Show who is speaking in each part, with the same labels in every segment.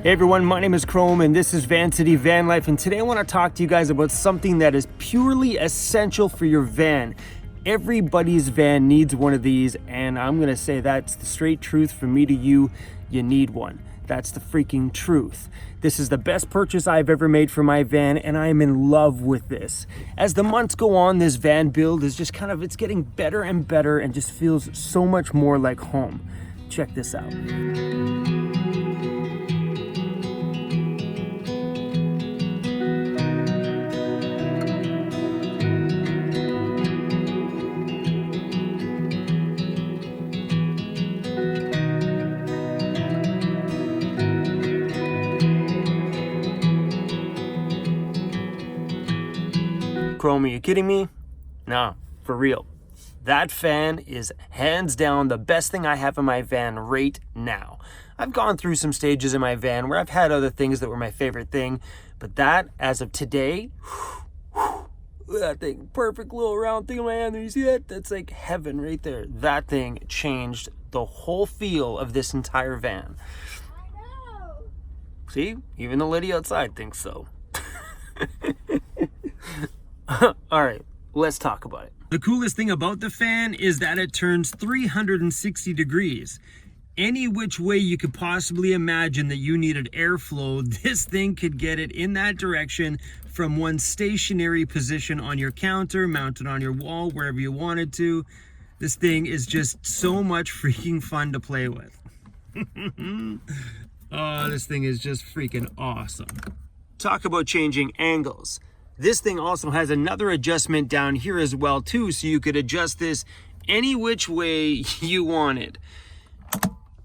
Speaker 1: Hey everyone, my name is Chrome and this is Van City Van Life, and today I want to talk to you guys about something that is purely essential for your van. Everybody's van needs one of these, and I'm going to say that's the straight truth from me to you. You need one. That's the freaking truth. This is the best purchase I've ever made for my van, and I am in love with this. As the months go on, this van build is just it's getting better and better and just feels so much more like home. Check this out. Chrome, are you kidding me? Nah, for real. That fan is hands down the best thing I have in my van right now. I've gone through some stages in my van where I've had other things that were my favorite thing, but that, as of today, that thing, perfect little round thing in my hand, you see that? That's like heaven right there. That thing changed the whole feel of this entire van. I know. See? Even the lady outside thinks so. All right, let's talk about it. The coolest thing about the fan is that it turns 360 degrees. Any which way you could possibly imagine that you needed airflow, this thing could get it in that direction from one stationary position on your counter, mounted on your wall, wherever you wanted to. This thing is just so much freaking fun to play with. Oh, this thing is just freaking awesome. Talk about changing angles. This thing also has another adjustment down here as well too, so you could adjust this any which way you wanted.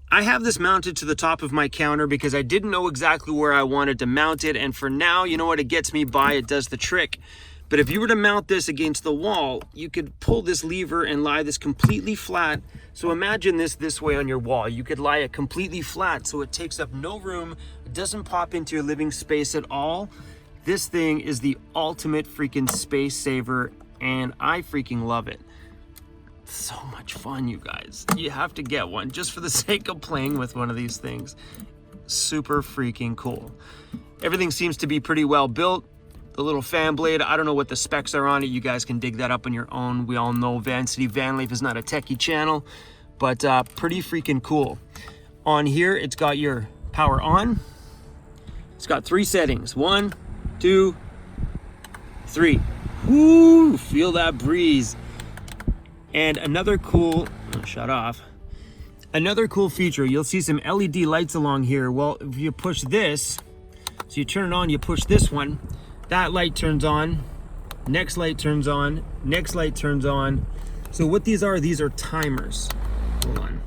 Speaker 1: I have this mounted to the top of my counter because I didn't know exactly where I wanted to mount it, and for now, you know what, it gets me by, it does the trick. But if you were to mount this against the wall, you could pull this lever and lie this completely flat. So imagine this way on your wall. You could lie it completely flat so it takes up no room, it doesn't pop into your living space at all. This thing is the ultimate freaking space saver, and I freaking love it. So much fun, you guys. You have to get one just for the sake of playing with one of these things. Super freaking cool. Everything seems to be pretty well built. The little fan blade, I don't know what the specs are on it. You guys can dig that up on your own. We all know Van City Van Life is not a techie channel, but pretty freaking cool. On here, it's got your power on. It's got 3 settings. 1, 2, 3. Woo! Feel that breeze. And another cool, shut off. Another cool feature, you'll see some LED lights along here. Well, if you push this, so you turn it on, you push this one, that light turns on, next light turns on, next light turns on. So what these are timers. Hold on.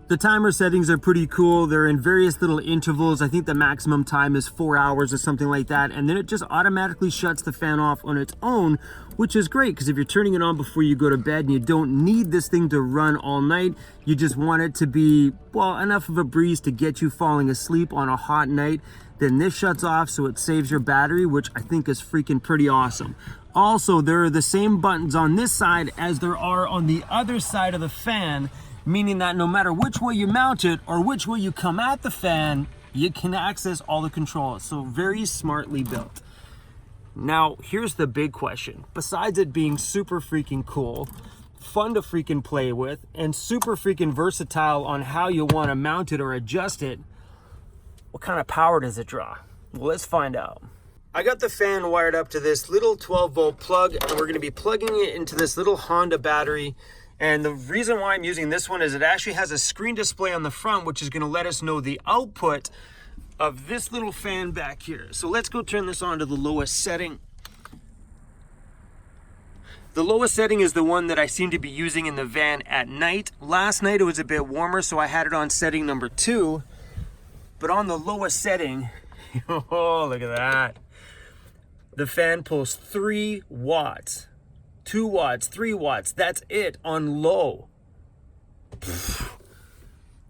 Speaker 1: The timer settings are pretty cool. They're in various little intervals. I think the maximum time is 4 hours or something like that. And then it just automatically shuts the fan off on its own, which is great because if you're turning it on before you go to bed and you don't need this thing to run all night, you just want it to be, well, enough of a breeze to get you falling asleep on a hot night, then this shuts off so it saves your battery, which I think is freaking pretty awesome. Also, there are the same buttons on this side as there are on the other side of the fan, meaning that no matter which way you mount it or which way you come at the fan, you can access all the controls. So very smartly built. Now, here's the big question. Besides it being super freaking cool, fun to freaking play with, and super freaking versatile on how you want to mount it or adjust it, what kind of power does it draw? Well, let's find out. I got the fan wired up to this little 12-volt plug, and we're going to be plugging it into this little Honda battery. And the reason why I'm using this one is it actually has a screen display on the front, which is going to let us know the output of this little fan back here. So let's go turn this on to the lowest setting. The lowest setting is the one that I seem to be using in the van at night. Last night it was a bit warmer, so I had it on setting number 2. But on the lowest setting, oh, look at that. The fan pulls 3 watts. 2 watts, 3 watts, that's it on low. Pfft.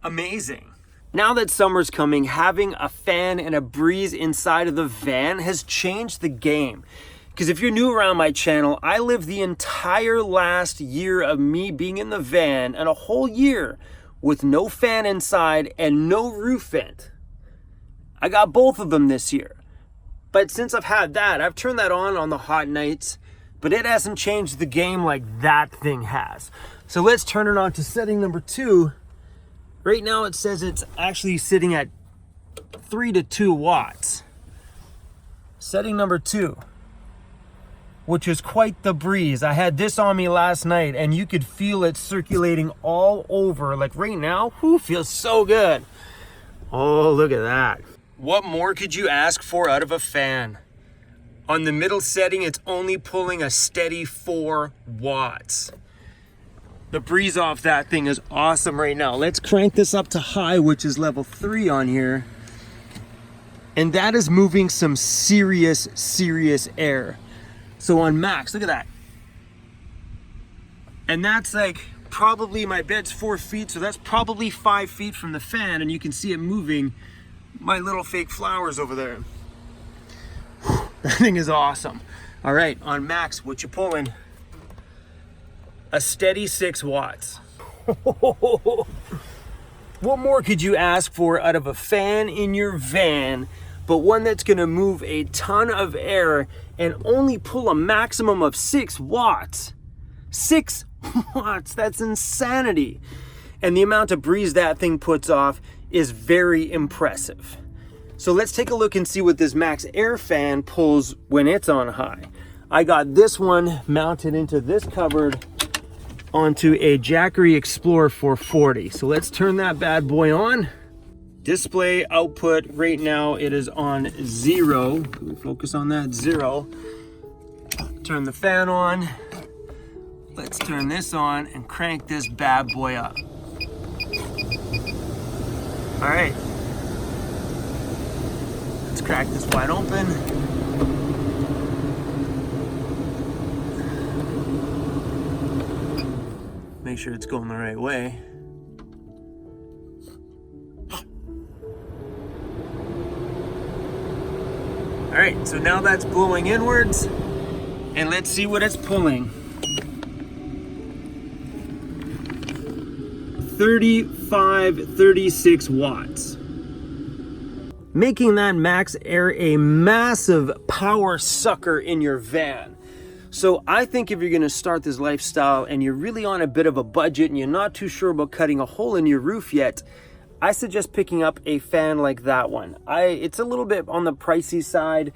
Speaker 1: Amazing. Now that summer's coming, having a fan and a breeze inside of the van has changed the game. Because if you're new around my channel, I lived the entire last year of me being in the van and a whole year with no fan inside and no roof vent. I got both of them this year. But since I've had that, I've turned that on the hot nights, but it hasn't changed the game like that thing has. So let's turn it on to setting number 2. Right now it says it's actually sitting at 3 to 2 watts. Setting number 2, which is quite the breeze. I had this on me last night and you could feel it circulating all over. Like right now, whew, feels so good. Oh, look at that. What more could you ask for out of a fan? On the middle setting, it's only pulling a steady 4 watts. The breeze off that thing is awesome right now. Let's crank this up to high, which is level 3 on here. And that is moving some serious air. So on max, look at that. And that's like probably, my bed's 4 feet, so that's probably 5 feet from the fan, and you can see it moving my little fake flowers over there. That thing is awesome. All right, on max, what you pulling? A steady 6 watts. What more could you ask for out of a fan in your van, but one that's gonna move a ton of air and only pull a maximum of 6 watts? 6 watts, that's insanity. And the amount of breeze that thing puts off is very impressive. So let's take a look and see what this max air fan pulls when it's on high. I got this one mounted into this cupboard onto a Jackery Explorer 440. So let's turn that bad boy on. Display output right now, it is on 0. Can we focus on that? 0. Turn the fan on. Let's turn this on and crank this bad boy up. All right. Let's crack this wide open. Make sure it's going the right way. All right, so now that's blowing inwards, and let's see what it's pulling. 36 watts. Making that max air a massive power sucker in your van. So I think if you're gonna start this lifestyle and you're really on a bit of a budget and you're not too sure about cutting a hole in your roof yet, I suggest picking up a fan like that one. It's a little bit on the pricey side,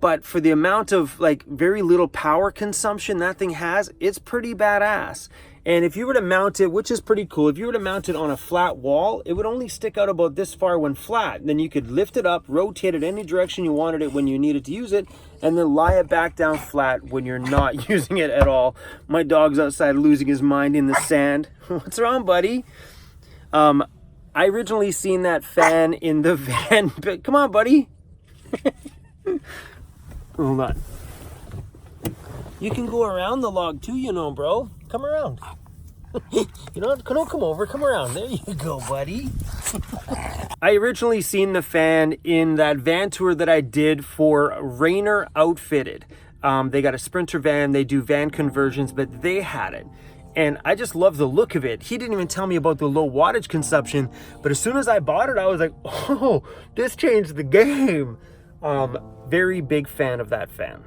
Speaker 1: but for the amount of like very little power consumption that thing has, it's pretty badass. And if you were to mount it, which is pretty cool, if you were to mount it on a flat wall, it would only stick out about this far when flat. Then you could lift it up, rotate it any direction you wanted it when you needed to use it, and then lie it back down flat when you're not using it at all. My dog's outside losing his mind in the sand. What's wrong, buddy? I originally seen that fan in the van, but come on, buddy. Hold on. You can go around the log too, you know, bro. Come around. You know, come over, come around. There you go, buddy. I originally seen the fan in that van tour that I did for Rainer Outfitted. They got a Sprinter van, they do van conversions, but they had it. And I just love the look of it. He didn't even tell me about the low wattage consumption, but as soon as I bought it, I was like, oh, this changed the game. Very big fan of that fan.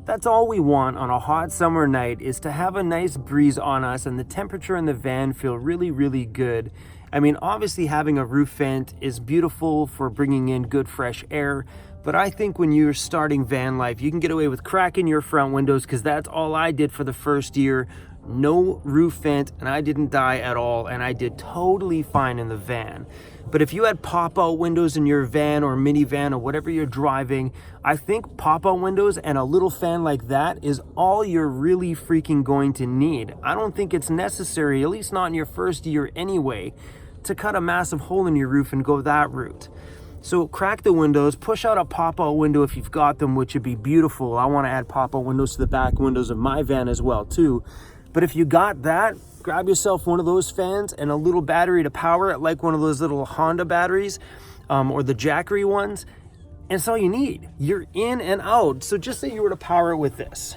Speaker 1: That's all we want on a hot summer night, is to have a nice breeze on us and the temperature in the van feel really, really good. I mean, obviously having a roof vent is beautiful for bringing in good fresh air, but I think when you're starting van life, you can get away with cracking your front windows, because that's all I did for the first year. No roof vent, and I didn't die at all, and I did totally fine in the van. But if you had pop-out windows in your van or minivan or whatever you're driving, I think pop-out windows and a little fan like that is all you're really freaking going to need. I don't think it's necessary, at least not in your first year anyway, to cut a massive hole in your roof and go that route. So crack the windows, push out a pop-out window if you've got them, which would be beautiful. I want to add pop-out windows to the back windows of my van as well too. But if you got that, grab yourself one of those fans and a little battery to power it, like one of those little Honda batteries or the Jackery ones, and it's all you need. You're in and out. So just say you were to power it with this.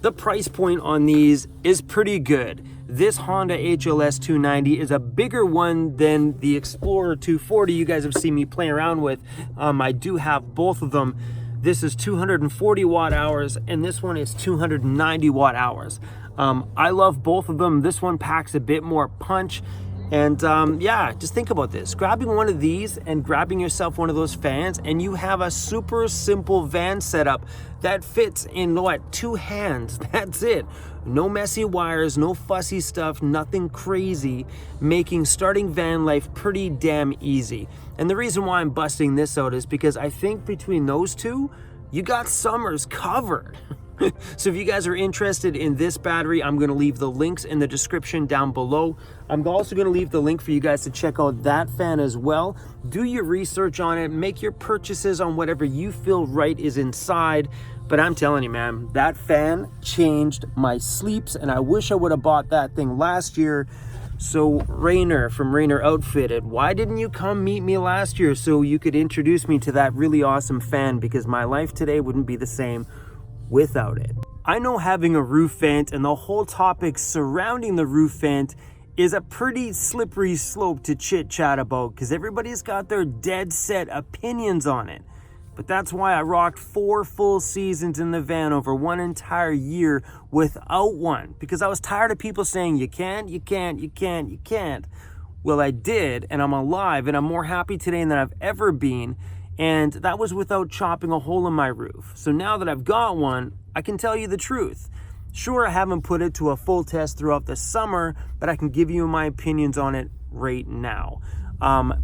Speaker 1: The price point on these is pretty good. This Honda HLS 290 is a bigger one than the Explorer 240 you guys have seen me play around with. I do have both of them. This is 240 watt hours and this one is 290 watt hours. I love both of them. This one packs a bit more punch. And yeah, just think about this. Grabbing one of these and grabbing yourself one of those fans and you have a super simple van setup that fits in what, 2 hands. That's it. No messy wires, no fussy stuff, nothing crazy, making starting van life pretty damn easy. And the reason why I'm busting this out is because I think between those two, you got summers covered. So if you guys are interested in this battery, I'm going to leave the links in the description down below. I'm also going to leave the link for you guys to check out that fan as well. Do your research on it, make your purchases on whatever you feel right is inside. But I'm telling you, man, that fan changed my sleeps, and I wish I would have bought that thing last year. So Rainer from Rainer Outfitted, why didn't you come meet me last year so you could introduce me to that really awesome fan? Because my life today wouldn't be the same without it. I know having a roof vent and the whole topic surrounding the roof vent is a pretty slippery slope to chit chat about because everybody's got their dead set opinions on it. But that's why I rocked 4 full seasons in the van over 1 entire year without one, because I was tired of people saying you can't, you can't, you can't, you can't. Well, I did, and I'm alive, and I'm more happy today than I've ever been. And that was without chopping a hole in my roof. So now that I've got one, I can tell you the truth. Sure, I haven't put it to a full test throughout the summer, but I can give you my opinions on it right now.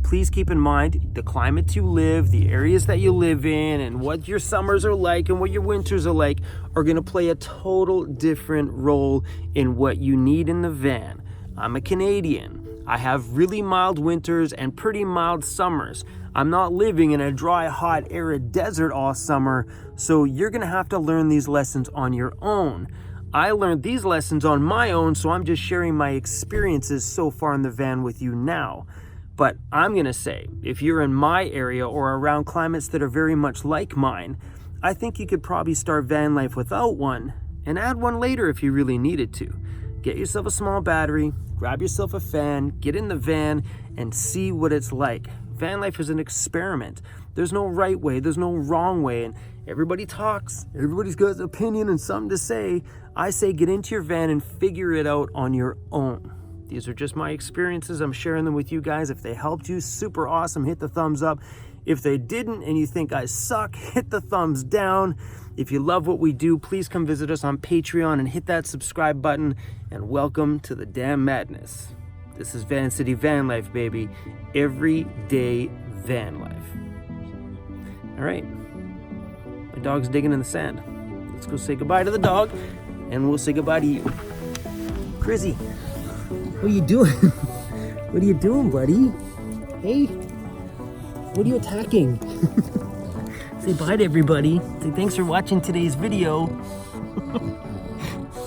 Speaker 1: Please keep in mind the climate you live, the areas that you live in, and what your summers are like and what your winters are like are going to play a total different role in what you need in the van. I'm a Canadian. I have really mild winters and pretty mild summers. I'm not living in a dry, hot, arid desert all summer, so you're going to have to learn these lessons on your own. I learned these lessons on my own, so I'm just sharing my experiences so far in the van with you now. But I'm going to say, if you're in my area or around climates that are very much like mine, I think you could probably start van life without one and add one later if you really needed to. Get yourself a small battery, grab yourself a fan, get in the van, and see what it's like. Van life is an experiment. There's no right way, there's no wrong way, and everybody talks, everybody's got an opinion and something to say. I say get into your van and figure it out on your own. These are just my experiences. I'm sharing them with you guys. If they helped you, super awesome, hit the thumbs up. If they didn't and you think I suck, hit the thumbs down. If you love what we do, please come visit us on Patreon and hit that subscribe button, and welcome to the damn madness. This is Van City Van Life, baby. Everyday van life. All right. My dog's digging in the sand. Let's go say goodbye to the dog, and we'll say goodbye to you. Crizzy, what are you doing? What are you doing, buddy? Hey, what are you attacking? Say bye to everybody. Say thanks for watching today's video.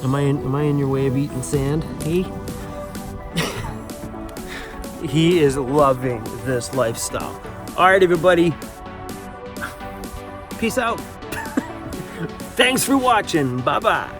Speaker 1: Am I in your way of eating sand? Hey? He is loving this lifestyle. All right, everybody. Peace out. Thanks for watching. Bye-bye.